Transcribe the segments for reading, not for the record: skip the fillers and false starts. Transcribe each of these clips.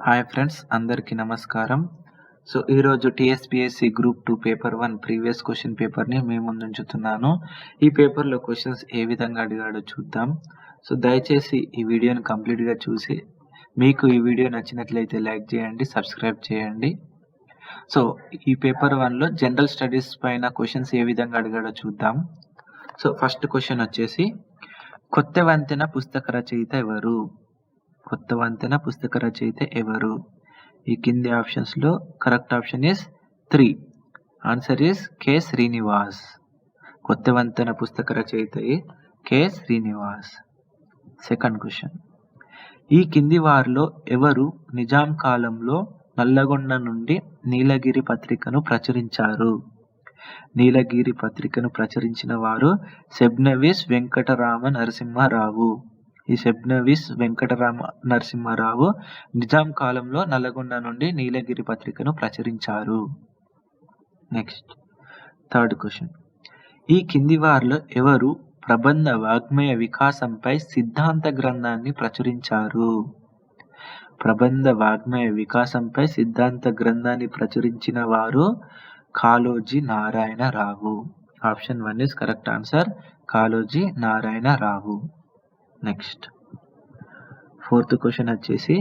Hi friends, అందరికీ నమస్కారం. So, ఈరోజు TSPSC group 2 paper 1 previous question పేపర్‌ని మీ ముందుంచుతున్నాను. ఈ పేపర్‌లో క్వెషన్స్ ఏ విధంగా అడిగాడో చూద్దాం. సో, దయచేసి ఈ వీడియోని కంప్లీట్‌గా చూసి, మీకు ఈ వీడియో నచ్చినట్లయితే లైక్ చేయండి, సబ్స్క్రైబ్ చేయండి. సో, ఈ పేపర్ 1లో జనరల్ స్టడీస్ పైన క్వెషన్స్ ఏ విధంగా అడిగాడో చూద్దాం. సో, ఫస్ట్ క్వెషన్ వచ్చేసి, కొత్త వంతెన పుస్తక రచయిత ఎవరు? కొత్త వంతెన పుస్తక రచయిత ఎవరు? ఈ కింది ఆప్షన్స్‌లో correct option is 3. Answer is K. Srinivas. కొత్త వంతెన పుస్తక రచయిత కె. శ్రీనివాస్. Second question. ఈ కింది వారిలో ఎవరు నిజాం కాలంలో నల్లగొండ నుండి నీలగిరి పత్రికను ప్రచురించారు? నీలగిరి పత్రికను ప్రచురించిన వారు సెబ్నవీస్ వెంకటరామ నరసింహారావు. ఈ సెబ్నవీస్ వెంకటరామ నరసింహారావు నిజాం కాలంలో నల్లగొండ నుండి నీలగిరి పత్రికను ప్రచురించారు. Next third question. ఈ కింది వారిలో ఎవరు ప్రబంధ వాగ్మయ వికాసంపై సిద్ధాంత గ్రంథాన్ని ప్రచురించారు? ప్రబంధ వాగ్మయ వికాసంపై సిద్ధాంత గ్రంథాన్ని ప్రచురించిన వారు Kaloji Narayana Rao. Option 1 is correct answer, Kaloji Narayana Rao. Next fourth question వచ్చేసి,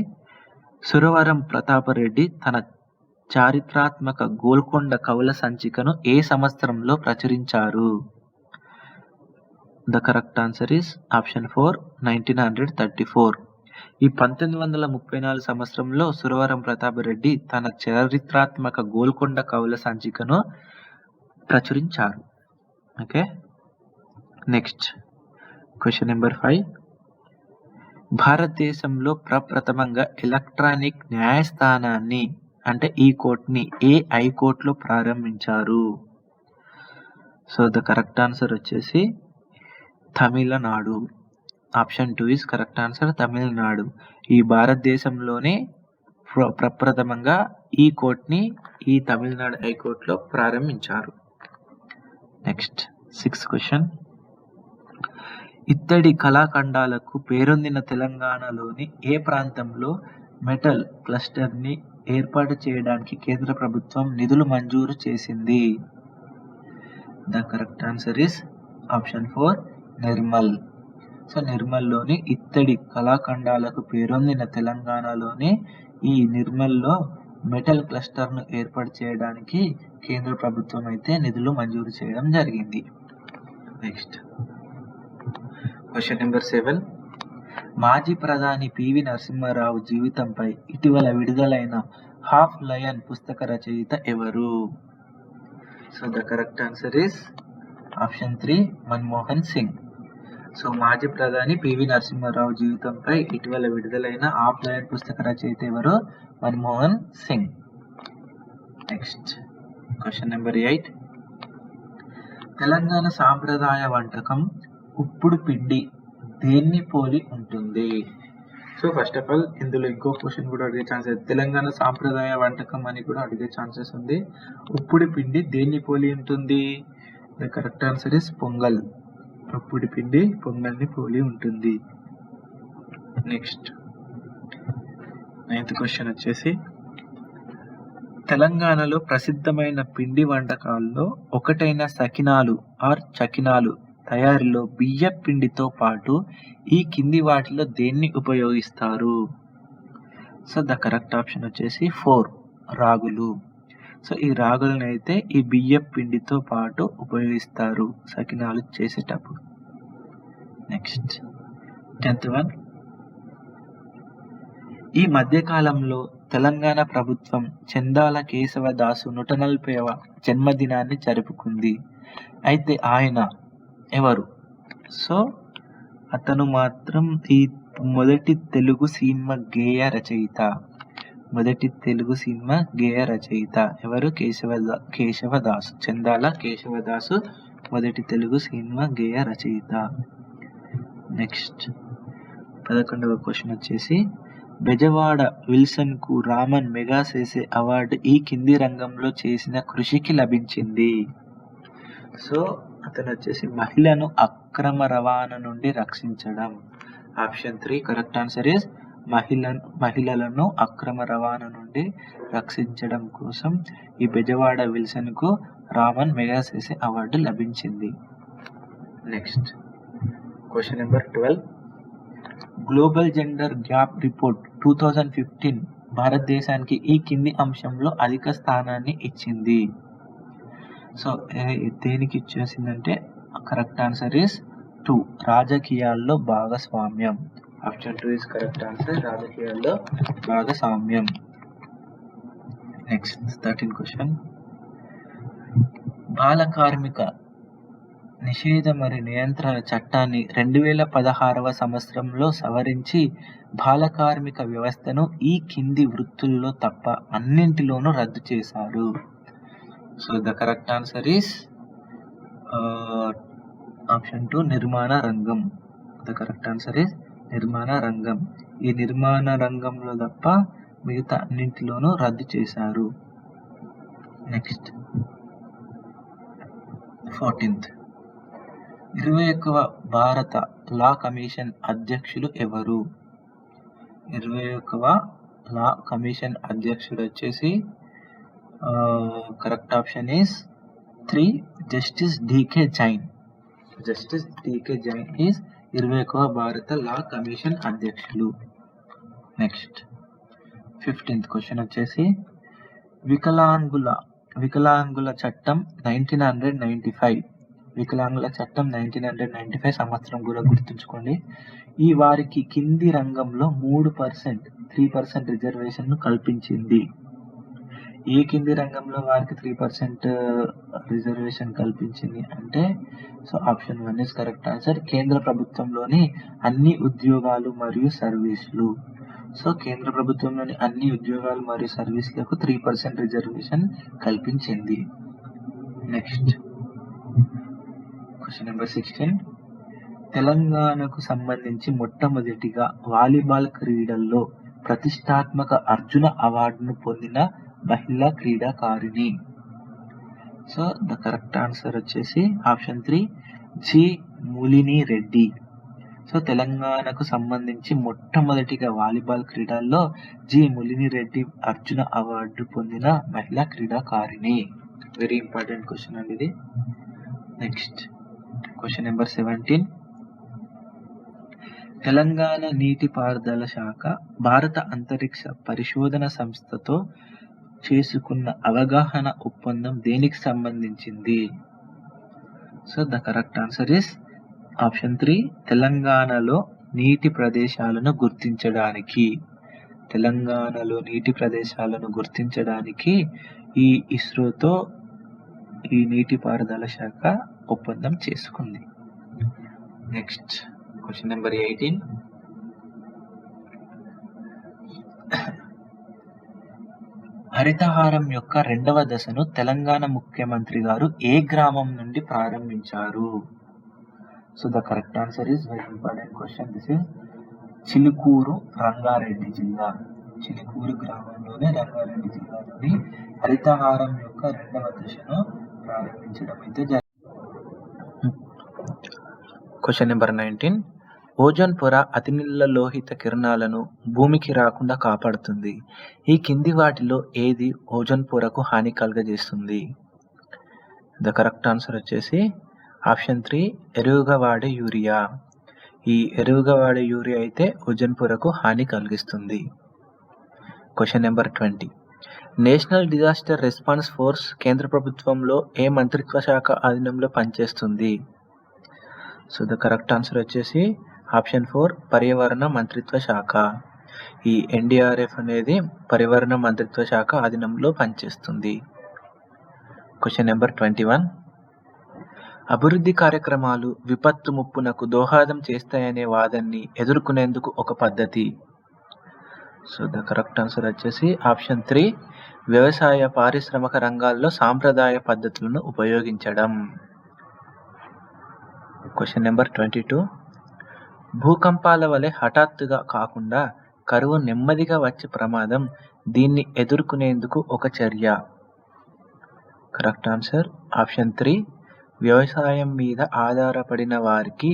సురవరం ప్రతాపరెడ్డి తన చారిత్రాత్మక గోల్కొండ కవుల సంచికను ఏ సంవత్సరంలో ప్రచురించారు? The correct answer is option 4, 1934. ఈ 1934 సంవత్సరంలో సురవరం ప్రతాపరెడ్డి తన చారిత్రాత్మక గోల్కొండ కవుల సంచికను ప్రచురించారు. ఓకే. Next question number 5. భారతదేశంలో ప్రప్రథమంగా ఎలక్ట్రానిక్ న్యాయస్థానాన్ని అంటే ఈ కోర్టుని ఏ హైకోర్టులో ప్రారంభించారు? సో ద కరెక్ట్ ఆన్సర్ వచ్చేసి Tamil Nadu. Option 2 is correct answer, Tamil Nadu. ఈ భారతదేశంలోనే ప్రప్రథమంగా ఈ కోర్టుని ఈ తమిళనాడు హైకోర్టులో ప్రారంభించారు. Next 6th question. ఇత్తడి కళాఖండాలకు పేరొందిన తెలంగాణలోని ఏ ప్రాంతంలో మెటల్ క్లస్టర్ని ఏర్పాటు చేయడానికి కేంద్ర ప్రభుత్వం నిధులు మంజూరు చేసింది? The correct answer is option 4, Nirmal. So నిర్మల్లోని ఇత్తడి కళాఖండాలకు పేరొందిన తెలంగాణలోని ఈ నిర్మల్లో మెటల్ క్లస్టర్ను ఏర్పాటు చేయడానికి కేంద్ర ప్రభుత్వం అయితే నిధులు మంజూరు చేయడం జరిగింది. Next question number 7. మాజీ ప్రధాని పివి నరసింహారావు జీవితంపై ఇటీవల విడుదలైన హాఫ్ లయన్ పుస్తక రచయిత ఎవరు? So the correct answer is option 3, Manmohan Singh. So మాజీ ప్రధాని పివి నరసింహారావు జీవితంపై ఇటీవల విడుదలైన హాఫ్ లయన్ పుస్తక రచయిత ఎవరు? Manmohan Singh. Next question number 8. Telangana సాంప్రదాయ వంటకం ఉప్పుడు పిండి దేన్ని పోలి ఉంటుంది? సో ఫస్ట్ ఆఫ్ ఆల్ ఇందులో ఇంకో క్వశ్చన్ కూడా అడిగే ఛాన్సెస్, తెలంగాణ సాంప్రదాయ వంటకం అని కూడా అడిగే ఛాన్సెస్ ఉంది. ఉప్పుడు పిండి దేన్ని పోలి ఉంటుంది? The correct answer is pongal. ఉప్పుడు పిండి పొంగల్ని పోలి ఉంటుంది. నెక్స్ట్ 9th క్వశ్చన్ వచ్చేసి, తెలంగాణలో ప్రసిద్ధమైన పిండి వంటకాల్లో ఒకటైన సకినాలు ఆర్ చకినాలు తయారీలో బియ్య పిండితో పాటు ఈ కింది వాటిలో దేన్ని ఉపయోగిస్తారు? సో ద కరెక్ట్ ఆప్షన్ వచ్చేసి 4, రాగులు. సో ఈ రాగులను అయితే ఈ బియ్య పిండితో పాటు ఉపయోగిస్తారు సకినాలు చేసేటప్పుడు. Next 10th one. ఈ మధ్యకాలంలో తెలంగాణ ప్రభుత్వం చందాల కేశవదాసు 140వ జన్మదినాన్ని జరుపుకుంది. అయితే ఆయన ఎవరు? సో అతను మాత్రం ఈ మొదటి తెలుగు సినిమా గేయ రచయిత. మొదటి తెలుగు సినిమా గేయ రచయిత ఎవరు? కేశవదాసు. చందాల కేశవదాసు మొదటి తెలుగు సినిమా గేయ రచయిత. నెక్స్ట్ 11వ క్వశ్చన్ వచ్చేసి, బెజవాడ విల్సన్ కు రామన్ మెగాసెసే అవార్డు ఈ కింది రంగంలో చేసిన కృషికి లభించింది. సో అతను వచ్చేసి మహిళను అక్రమ రవాణా నుండి రక్షించడం. ఆప్షన్ 3 కరెక్ట్ ఆన్సర్ ఇస్ మహిళలను అక్రమ రవాణా నుండి రక్షించడం కోసం ఈ బెజవాడ విల్సన్కు రామన్ మెగాసెసే అవార్డు లభించింది. Next question number 12. Global gender gap report 2015 భారతదేశానికి ఈ కింది అంశంలో అధిక స్థానాన్ని ఇచ్చింది. సో దేనికి ఇచ్చేసిందంటే కరెక్ట్ ఆన్సర్ ఈస్ 2, రాజకీయాల్లో భాగస్వామ్యం. ఆప్షన్ 2 ఇస్ కరెక్ట్ ఆన్సర్, రాజకీయాల్లో భాగస్వామ్యం. Next 13 question. బాల కార్మిక నిషేధ మరియు నియంత్రణ చట్టాన్ని 2016వ సంవత్సరంలో సవరించి బాల కార్మిక వ్యవస్థను ఈ కింది వృత్తుల్లో తప్ప అన్నింటిలోనూ రద్దు చేశారు. So the correct answer is option 2, నిర్మాణ రంగం. ద కరెక్ట్ ఆన్సర్ ఈస్ నిర్మాణ రంగం. ఈ నిర్మాణ రంగంలో తప్ప మిగతా అన్నింటిలోనూ రద్దు చేశారు. Next 14th. 21వ భారత లా కమిషన్ అధ్యక్షులు ఎవరు? 21వ లా కమిషన్ అధ్యక్షుడు వచ్చేసి correct option is 3, justice DK Jain. Justice DK Jain is 21వ భారత లా కమిషన్ అధ్యక్షులు. నెక్స్ట్ 15th క్వశ్చన్ వచ్చేసి వికలాంగుల చట్టం 1995. వికలాంగుల చట్టం 1995 సంవత్సరం కూడా గుర్తుంచుకోండి. ఈ వారికి కింది రంగంలో 3% రిజర్వేషన్ను కల్పించింది. ఏ కింది రంగంలో వారికి 3% రిజర్వేషన్ కల్పించింది అంటే so option 1 is correct answer, కేంద్ర ప్రభుత్వంలోని అన్ని ఉద్యోగాలు మరియు సర్వీసులు. సో కేంద్ర ప్రభుత్వంలోని అన్ని ఉద్యోగాలు మరియు సర్వీసులకు 3% రిజర్వేషన్ కల్పించింది. Next question number 16. తెలంగాణకు సంబంధించి మొట్టమొదటిగా వాలీబాల్ క్రీడల్లో ప్రతిష్టాత్మక అర్జున అవార్డును పొందిన మహిళా క్రీడాకారిణి. సో ద కరెక్ట్ ఆన్సర్ వచ్చేసి ఆప్షన్ 3, జి ములిని రెడ్డి. సో తెలంగాణకు సంబంధించి మొట్టమొదటిగా వాలీబాల్ క్రీడల్లో జి ములిని రెడ్డి అర్జున అవార్డు పొందిన మహిళా క్రీడాకారిణి. వెరీ ఇంపార్టెంట్ క్వశ్చన్ అండి ఇది. Next question number 17. తెలంగాణ నీటిపారుదల శాఖ భారత అంతరిక్ష పరిశోధన సంస్థతో చేసుకున్న అవగాహన ఒప్పందం దేనికి సంబంధించింది? So the correct answer is option 3, తెలంగాణలో నీటి ప్రదేశాలను గుర్తించడానికి ఈ ఇస్రోతో ఈ నీటిపారుదల శాఖ ఒప్పందం చేసుకుంది. Next question number 18. హరితహారం యొక్క 2వ దశను తెలంగాణ ముఖ్యమంత్రి గారు ఏ గ్రామం నుండి ప్రారంభించారు? So the correct answer is very important question. This is Chilukuru, Rangareddy జిల్లా. చిలుకూరు గ్రామంలోనే రంగారెడ్డి జిల్లాలోని హరితహారం యొక్క 2వ దశను ప్రారంభించడం అయితే జరిగింది. Question number 19. ఓజోన్ పొర అతినీల లోహిత కిరణాలను భూమికి రాకుండా కాపాడుతుంది. ఈ కింది వాటిలో ఏది ఓజోన్ పొరకు హాని కలుగజేస్తుంది? ద కరెక్ట్ ఆన్సర్ వచ్చేసి ఆప్షన్ 3, ఎరువుగా వాడే యూరియా. ఈ ఎరువుగా వాడే యూరియా అయితే ఓజోన్ పొరకు హాని కలిగిస్తుంది. Question number 20. National disaster response force కేంద్ర ప్రభుత్వంలో ఏ మంత్రిత్వ శాఖ ఆధీనంలో పనిచేస్తుంది? సో ద కరెక్ట్ ఆన్సర్ వచ్చేసి ఆప్షన్ 4, పర్యావరణ మంత్రిత్వ శాఖ. ఈ ఎన్డీఆర్ఎఫ్ అనేది పర్యావరణ మంత్రిత్వ శాఖ ఆధీనంలో పనిచేస్తుంది. Question number 21. అభివృద్ధి కార్యక్రమాలు విపత్తు ముప్పునకు దోహదం చేస్తాయనే వాదనని ఎదుర్కొనేందుకు ఒక పద్ధతి. సో ద కరెక్ట్ ఆన్సర్ వచ్చేసి ఆప్షన్ 3, వ్యవసాయ పారిశ్రామిక రంగాల్లో సాంప్రదాయ పద్ధతులను ఉపయోగించడం. Question number 22. భూకంపాల వలె హఠాత్తుగా కాకుండా కరువు నెమ్మదిగా వచ్చే ప్రమాదం, దీన్ని ఎదుర్కొనేందుకు ఒక చర్య. కరెక్ట్ ఆన్సర్ ఆప్షన్ 3, వ్యవసాయం మీద ఆధారపడిన వారికి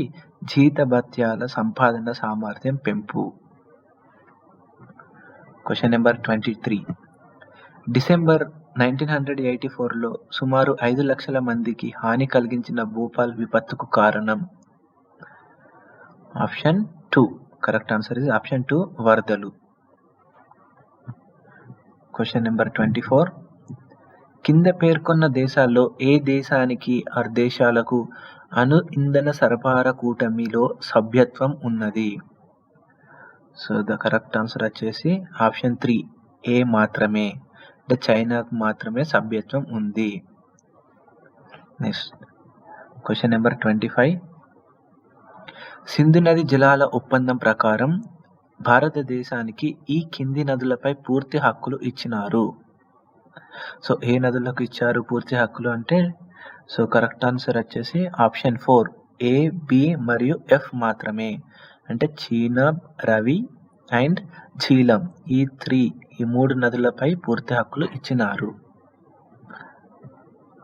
జీతభత్యాల సంపాదన సామర్థ్యం పెంపు. Question number 23. డిసెంబర్ 1984లో సుమారు 5 లక్షల మందికి హాని కలిగించిన భోపాల్ విపత్తుకు కారణం? Option 2. Correct answer is option 2, వరదలు. Question number 24. కింద పేర్కొన్న దేశాల్లో ఏ దేశానికి ఆర్ దేశాలకు అణు ఇంధన సరఫరా కూటమిలో సభ్యత్వం ఉన్నది? సో ద కరెక్ట్ ఆన్సర్ వచ్చేసి ఆప్షన్ 3, ఏ మాత్రమే. అంటే చైనాకు మాత్రమే సభ్యత్వం ఉంది. Next question number 25. సింధు నది జలాల ఒప్పందం ప్రకారం భారతదేశానికి ఈ కింది నదులపై పూర్తి హక్కులు ఇచ్చినారు? సో ఏ నదులకు ఇచ్చారు పూర్తి హక్కులు అంటే? సో కరెక్ట్ ఆన్సర్ వచ్చేసి ఆప్షన్ 4, ఏ, బి మరియు ఎఫ్ మాత్రమే. అంటే చీనాబ్, రవి అండ్ ఝీలం ఈ 3 నదులపై పూర్తి హక్కులు ఇచ్చినారు.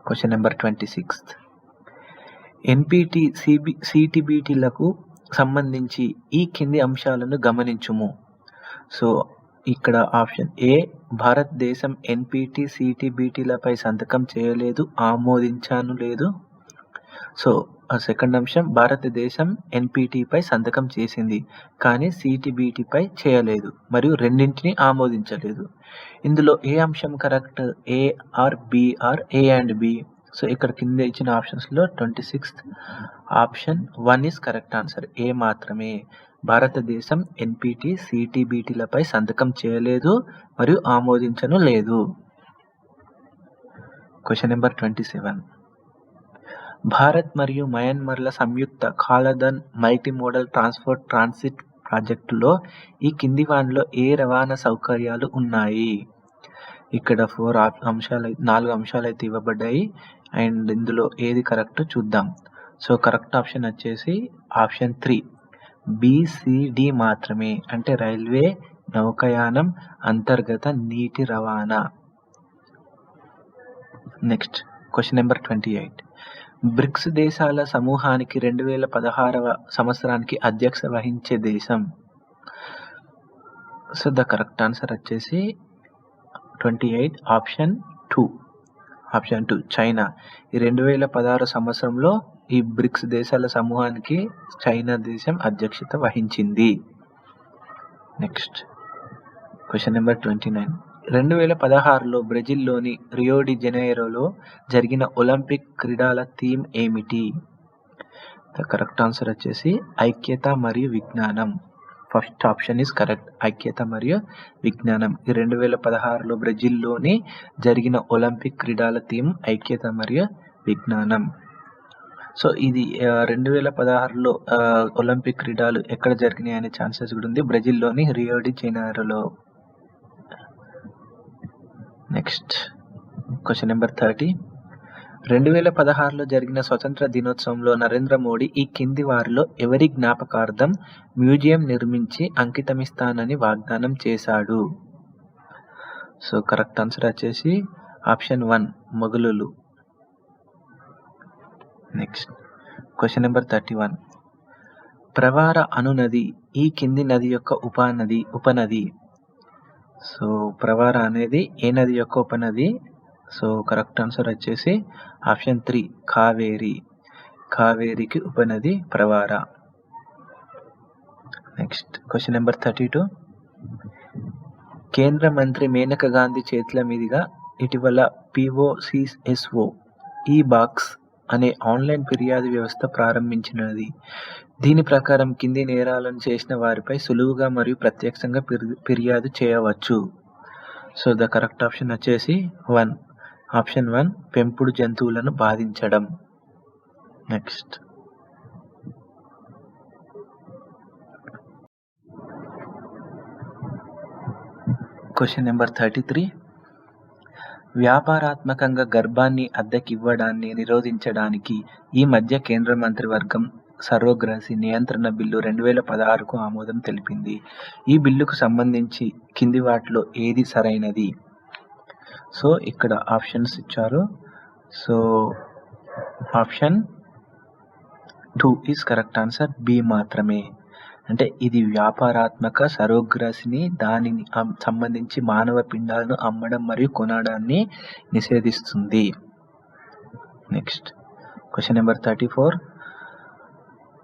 Question number 26. ఎన్పిటి సిటిబిటీలకు సంబంధించి ఈ కింది అంశాలను గమనించుము. సో ఇక్కడ ఆప్షన్ ఏ, భారతదేశం ఎన్పిటి సిటిబిటీలపై సంతకం చేయలేదు, ఆమోదించాను లేదు. సో సెకండ్ అంశం, భారతదేశం ఎన్పిటిపై సంతకం చేసింది కానీ సిటిబిటిపై చేయలేదు మరియు రెండింటిని ఆమోదించలేదు. ఇందులో ఏ అంశం correct? A or B or A and B? So ఇక్కడ కింద ఇచ్చిన ఆప్షన్స్లో 26th option 1 is correct answer. A మాత్రమే. భారతదేశం ఎన్పిటి సిటిబిటీలపై సంతకం చేయలేదు మరియు ఆమోదించను లేదు. Question number 27. భారత్ మరియు మయన్మార్ల సంయుక్త కాలధన్ మల్టీ మోడల్ ట్రాన్సిట్ ప్రాజెక్టులో ఈ కింది వానిలో ఏ రవాణా సౌకర్యాలు ఉన్నాయి? ఇక్కడ 4 అంశాలు అయితే ఇవ్వబడ్డాయి అండ్ ఇందులో ఏది కరెక్ట్ చూద్దాం. సో కరెక్ట్ ఆప్షన్ వచ్చేసి ఆప్షన్ 3, బిసిడి మాత్రమే. అంటే రైల్వే, నౌకాయానం, అంతర్గత నీటి రవాణా. Next question number 28. బ్రిక్స్ దేశాల సమూహానికి 2016వ సంవత్సరానికి అధ్యక్ష వహించే దేశం? సో ద కరెక్ట్ ఆన్సర్ వచ్చేసి 28 ఆప్షన్ 2 చైనా. ఈ 2016 సంవత్సరంలో ఈ బ్రిక్స్ దేశాల సమూహానికి చైనా దేశం అధ్యక్షత వహించింది. Next question number 29. 2016లో బ్రెజిల్లోని రియో డి జనైరోలో జరిగిన ఒలింపిక్ క్రీడల థీమ్ ఏమిటి? ద కరెక్ట్ ఆన్సర్ వచ్చేసి ఐక్యత మరియు విజ్ఞానం. ఫస్ట్ ఆప్షన్ ఇస్ కరెక్ట్, ఐక్యత మరియు విజ్ఞానం. ఈ 2016లో బ్రెజిల్లోని జరిగిన ఒలింపిక్ క్రీడల థీమ్ ఐక్యత మరియు విజ్ఞానం. సో ఇది 2016లో ఒలింపిక్ క్రీడలు ఎక్కడ జరిగినాయి అనే ఛాన్సెస్ కూడా ఉంది, బ్రెజిల్లోని రియో డి జనైరోలో. Next question number 30. 2016లో జరిగిన స్వతంత్ర దినోత్సవంలో నరేంద్ర మోడీ ఈ కింది వారిలో ఎవరి జ్ఞాపకార్థం మ్యూజియం నిర్మించి అంకితమిస్తానని వాగ్దానం చేశాడు? సో కరెక్ట్ ఆన్సర్ వచ్చేసి ఆప్షన్ 1, మొఘలులు. Next question number 31. ప్రవార అనునది ఈ కింది నది యొక్క ఉపనది. సో ప్రవార అనేది ఏ నది యొక్క ఉపనది? సో కరెక్ట్ ఆన్సర్ వచ్చేసి ఆప్షన్ 3, కావేరి. కావేరికి ఉపనది ప్రవార. Next question number 32. కేంద్ర మంత్రి మేనకా గాంధీ చేతుల మీదుగా ఇటీవల POCSO ఈ బాక్స్ అనే ఆన్లైన్ ఫిర్యాదు వ్యవస్థ ప్రారంభించినది. దీని ప్రకారం కింది నేరాలను చేసిన వారిపై సులువుగా మరియు ప్రత్యక్షంగా ఫిర్యాదు చేయవచ్చు. సో ద కరెక్ట్ ఆప్షన్ వచ్చేసి ఆప్షన్ 1, పెంపుడు జంతువులను బాధించడం. Next question number 33. వ్యాపారాత్మకంగా గర్భాన్ని అద్దెకివ్వడాన్ని నిరోధించడానికి ఈ మధ్య కేంద్ర మంత్రివర్గం సరోగసీ నియంత్రణ బిల్లు 2016కు ఆమోదం తెలిపింది. ఈ బిల్లుకు సంబంధించి కింది వాటిలో ఏది సరైనది? సో ఇక్కడ ఆప్షన్స్ ఇచ్చారు. So option 2 is correct answer, B మాత్రమే. అంటే ఇది వ్యాపారాత్మక సరోగసిని దానిని సంబంధించి మానవ పిండాలను అమ్మడం మరియు కొనడాన్ని నిషేధిస్తుంది. Next question number 34.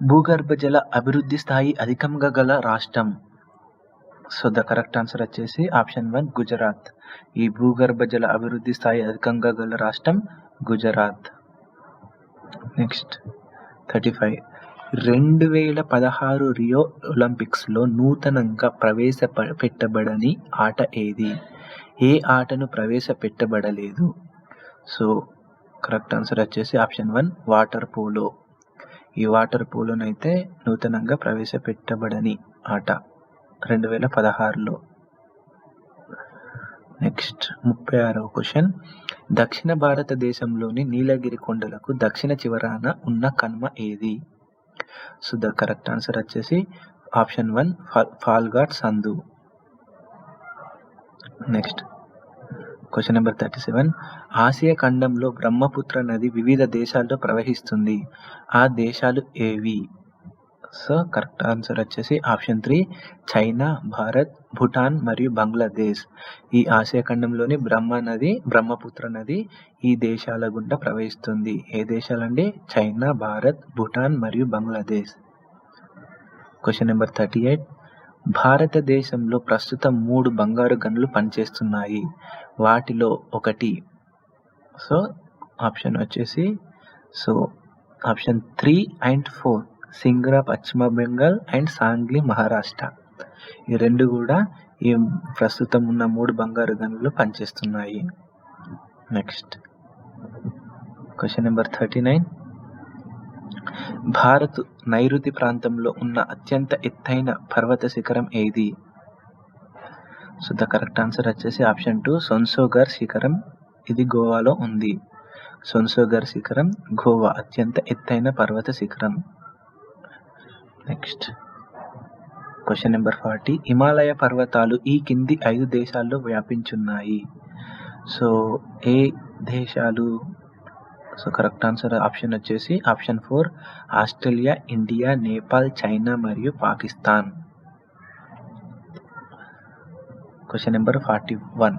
భూగర్భ జల అభివృద్ధి స్థాయి అధికంగా గల రాష్ట్రం. సో ద కరెక్ట్ ఆన్సర్ వచ్చేసి ఆప్షన్ 1 గుజరాత్. ఈ భూగర్భ జల అభివృద్ధి స్థాయి అధికంగా గల రాష్ట్రం గుజరాత్. నెక్స్ట్ 35. 2016 రియో ఒలింపిక్స్లో నూతనంగా ప్రవేశపెట్టబడని ఆట ఏది? ఏ ఆటను ప్రవేశపెట్టబడలేదు? సో కరెక్ట్ ఆన్సర్ వచ్చేసి ఆప్షన్ 1 వాటర్ పోలో. ఈ వాటర్ పోలోనైతే నూతనంగా ప్రవేశపెట్టబడని ఆట 2016లో. Next 36వ question. దక్షిణ భారతదేశంలోని నీలగిరి కొండలకు దక్షిణ చివరన ఉన్న కనుమ ఏది? సో ద కరెక్ట్ ఆన్సర్ వచ్చేసి ఆప్షన్ 1 ఫాల్ఘాట్ సందు. Next question number 37. ఆసియా ఖండంలో బ్రహ్మపుత్ర నది వివిధ దేశాల్లో ప్రవహిస్తుంది. ఆ దేశాలు ఏవి? సో కరెక్ట్ ఆన్సర్ వచ్చేసి ఆప్షన్ 3 చైనా, భారత్, భూటాన్ మరియు బంగ్లాదేశ్. ఈ ఆసియా ఖండంలోని బ్రహ్మపుత్ర నది ఈ దేశాల గుండా ప్రవహిస్తుంది. ఏ దేశాలండి? చైనా, భారత్, భూటాన్ మరియు బంగ్లాదేశ్. Question number 38. భారతదేశంలో ప్రస్తుతం 3 బంగారు గనులు పనిచేస్తున్నాయి. వాటిలో ఒకటి. సో ఆప్షన్ వచ్చేసి ఆప్షన్ 3 and 4 సింగ్రా పశ్చిమ బెంగాల్ అండ్ సాంగ్లీ మహారాష్ట్ర. ఈ రెండు కూడా ఈ ప్రస్తుతం ఉన్న 3 బంగారు గనులు పనిచేస్తున్నాయి. Next question number 39. భారత్ నైరుతి ప్రాంతంలో ఉన్న అత్యంత ఎత్తైన పర్వత శిఖరం ఏది? సో ద కరెక్ట్ ఆన్సర్ వచ్చేసి ఆప్షన్ 2 సొన్సోగర్ శిఖరం. ఇది గోవాలో ఉంది. సొన్సోగర్ శిఖరం గోవా అత్యంత ఎత్తైన పర్వత శిఖరం. Next question number 40. హిమాలయ పర్వతాలు ఈ కింది 5 దేశాల్లో వ్యాపించున్నాయి. సో ఏ దేశాలు? సో కరెక్ట్ ఆన్సర్ ఆప్షన్ వచ్చేసి option 4 Australia, India, Nepal, China మరియు పాకిస్తాన్. Question number 41.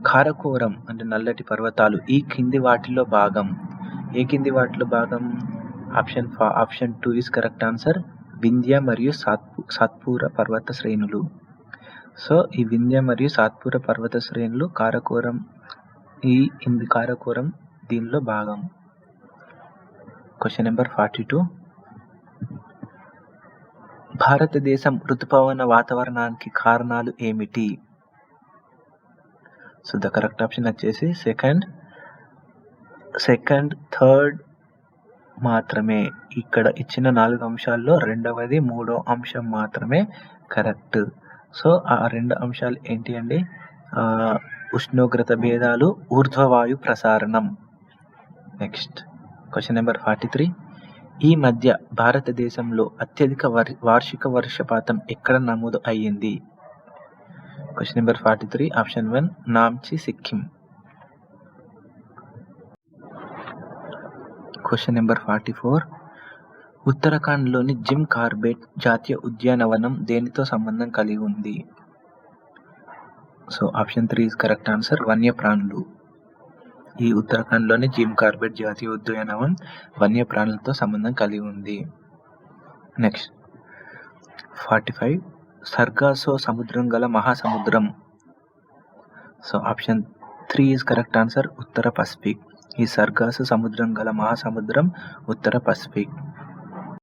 కారకోరం అంటే నల్లటి పర్వతాలు ఈ కింది వాటిలో భాగం. ఏ కింది వాటిలో భాగం? Option 2 is correct answer Vindhya మరియు సాత్పుర పర్వత శ్రేణులు. సో ఈ వింధ్య మరియు సాత్పుర పర్వత శ్రేణులు కారకోరం దీనిలో భాగం. Question number 42. భారతదేశం ఋతుపవన వాతావరణానికి కారణాలు ఏమిటి? సో ద కరెక్ట్ ఆప్షన్ వచ్చేసి సెకండ్, థర్డ్ మాత్రమే. ఇక్కడ ఇచ్చిన 4 అంశాల్లో రెండవది, 3వ అంశం మాత్రమే కరెక్ట్. సో ఆ 2 అంశాలు ఏంటి అండి? ఉష్ణోగ్రత భేదాలు, ఊర్ధ్వవాయు ప్రసారణం. Next question number 43. ఈ మధ్య భారతదేశంలో అత్యధిక వార్షిక వర్షపాతం ఎక్కడ నమోదు అయ్యింది? Question number 43 option 1 Namchi Sikkim. Question number 44. ఉత్తరాఖండ్లోని జిమ్ కార్బెట్ జాతీయ ఉద్యానవనం దేనితో సంబంధం కలిగి ఉంది? So option 3 is correct answer వన్యప్రాణులు. ఈ ఉత్తరాఖండ్లోని జిమ్ కార్బెట్ జాతీయ ఉద్యానవనం వన్యప్రాణులతో సంబంధం కలిగి ఉంది. నెక్స్ట్ 45. సర్గాసో సముద్రం గల మహాసముద్రం. So option 3 is correct answer ఉత్తర పసిఫిక్. ఈ సర్గాసో సముద్రం గల మహాసముద్రం ఉత్తర పసిఫిక్.